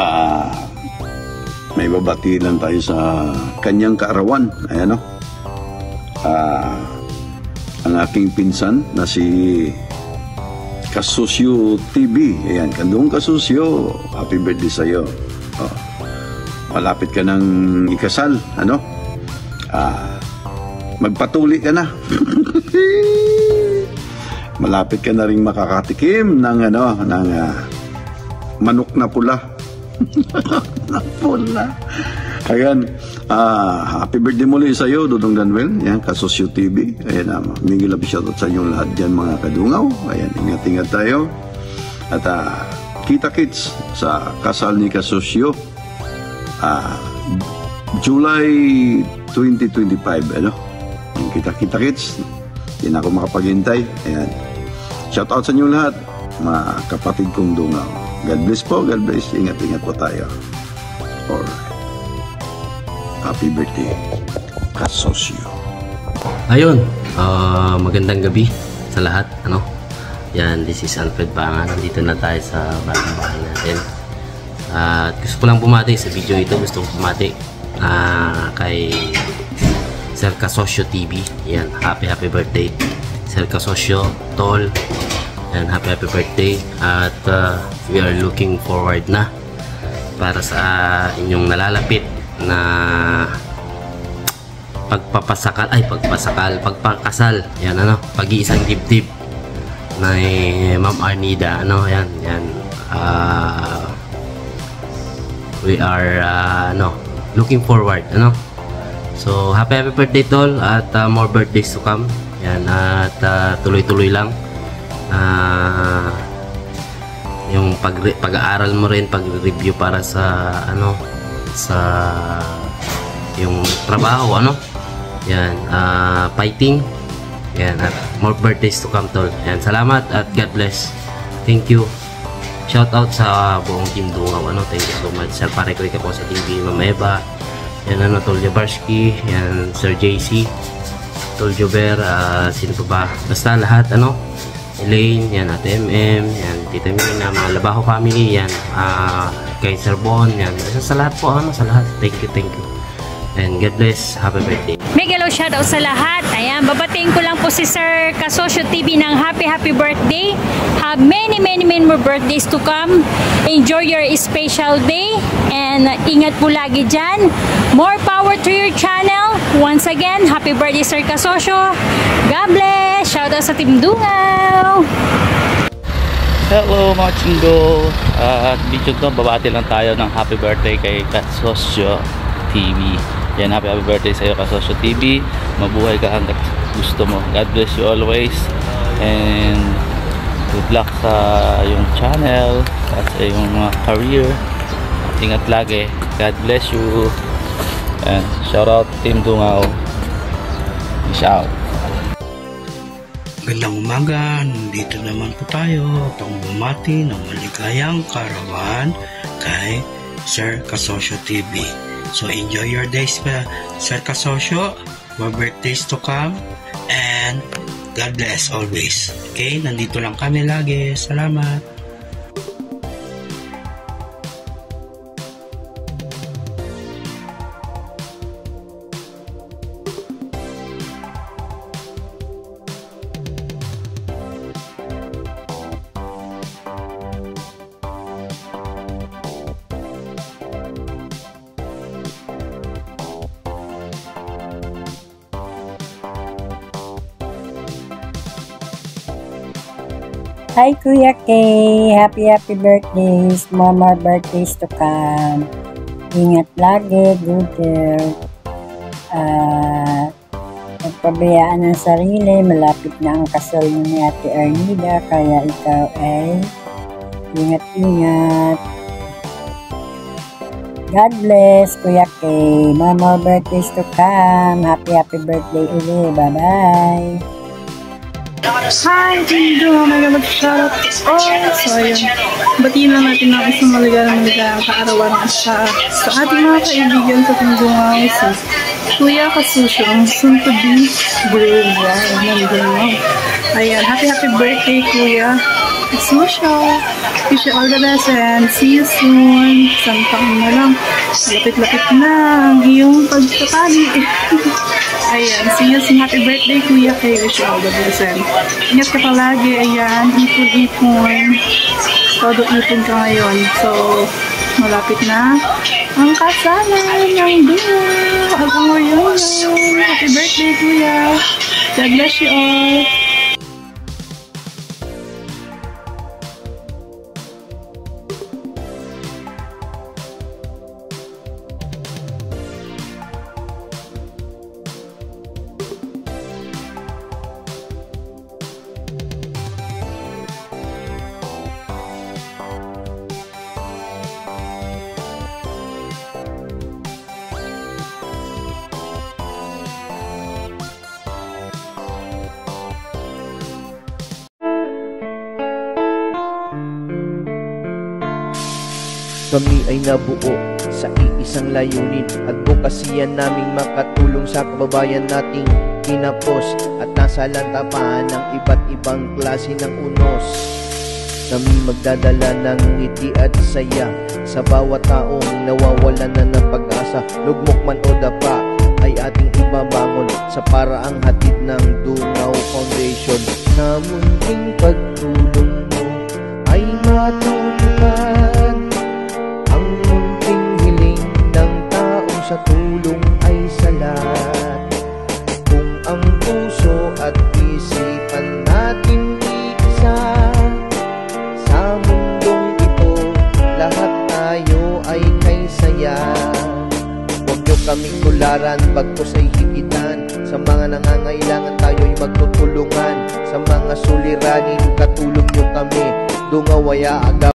Ah, may babati lang tayo sa kanyang kaarawan. Ayan o. Ang aking pinsan na si Kasusyo TV. Ayan, Kandung Kasusyo, happy birthday sa'yo. Oh, malapit ka ng ikasal, ano? Magpatuli ka na. Malapit ka na rin makakatikim ng manok na pula. Na pula. Ayan, happy birthday muli sa iyo, Dudong Danwell. Ayan, Kasusyo TV. Ayan, mingil love shoutout sa inyong lahat dyan, mga kadungaw. Ayan, ingat-ingat tayo. At kita-kits sa kasal ni Kasusyo. July 2025, ano? Kita-kits. Hindi na ako makapaghintay. Ayan. Shoutout sa inyong lahat, mga kapatid kong dungaw. God bless po, God bless. Ingat-ingat po tayo. Alright. Happy birthday, Kasusyo. Ayun, magandang gabi sa lahat, ano? Yan, this is Alfred Bangan. Nandito na tayo sa bagong bahay natin. At gusto ko lang bumati sa video ito. Gusto ko bumati kay Sir Kasosyo TV. Yan, happy birthday Sir Kasosyo, Tol. Yan, happy birthday. At we are looking forward na para sa inyong nalalapit na pagpapakasal. Yan, ano, pag-iisang dibdib na Ma'am Arnida, ano, yan. We are looking forward, ano. So happy birthday, Tol, at more birthdays to come. Yan, at tuloy-tuloy lang yung pag-aaral mo rin, pag-review para sa sa yung trabaho, ano. Yan, fighting. Yan, at more birthdays to come, Tol. Yan, salamat at God bless. Thank you. Shout out sa buong team Dungaw, ano. Thank you so much. Sir Parekoy ka po sa TV, Ma'am Eva. Yan, ano, Tol Jabarski. Yan, Sir JC, Tol Jober, sino pa ba? Basta lahat, ano. Elaine, yan, Ate MM, yan, Tita Mina, mga Labaho family, yan, kay Sir Bon, yan, sa lahat po, ano, sa lahat. Thank you. And God bless. Happy birthday. Mega low shoutout sa lahat. Ayan, babatiin ko lang po si Sir Kasosyo TV ng happy birthday. Have many more birthdays to come. Enjoy your special day. And ingat po lagi dyan. More power to your channel. Once again, happy birthday, Sir Kasosyo. God bless. Shoutout sa Team Dungaw. Hello mga chinggo. Video to, babati lang tayo ng happy birthday kay Kasosyo TV. Yan, happy birthday sa iyo, Kasosyo TV. Mabuhay ka hanggat gusto mo. God bless you always. And good luck sa yung channel at sa yung career. Ingat lagi. God bless you. And shout out Team Dungaw. Peace out. Magandang umaga. Nandito naman po tayo upang bumati ng maligayang karawan kay Sir Kasosyo TV. So enjoy your days pa, Sir Kasosyo. More birthdays to come. And God bless always. Okay, nandito lang kami lagi. Salamat. Hi Kuya Kay, happy birthdays, more birthdays to come. Ingat lagi, good health. Pagpabayaan ng sarili, malapit na ang kasal ni Ate Arnida, kaya ikaw ay ingat-ingat. God bless Kuya Kay, more birthdays to come. Happy birthday ulit, bye-bye. Hi, Jindo! Mega mag-shoutout all! So, ayun. Batiin lang natin ng isang maligayang kaarawan sa ating mga kaibigan sa Team Dungaw, si Kuya Kasusyo, ang soon to be groom. Wow, nandun. Ayan, happy birthday, Kuya Kasusyo. Wish you all the best and see you soon. Isang taon na lang. Lapit-lapit na ang iyong pagtatali. Ayan, see you soon. Happy birthday, Kuya Kay. Wish you all the best and ingat ka palagi. Ayan, ipon-ipon. Todo ipon ka ngayon. So, malapit na ang kasalan ng dulo. Hanggang ngayon. Happy birthday, Kuya. God bless you all. Kami ay nabuo sa iisang layunin, advokasya naming makatulong sa kababayan nating kinapos at nasa lantapan ng iba't ibang klase ng unos. Kami magdadala ng ngiti at saya sa bawat taong nawawalan na ng pag-asa. Lugmok man o dapa ay ating ibabangon sa paraang hatid ng Dungaw Foundation. Na munting pagtulong mo ay matutupad ang munting hiling ng taong sa tulong ay salat. Kung ang puso at isipan natin iisa, sa mundong ito lahat tayo ay kay saya. Huwag nyo kaming tularan, bagkus ay higitan. Sa mga nangangailangan tayo'y magtutulungan. Sa mga suliranin, katulong nyo kami. Dungaw ay aagaw.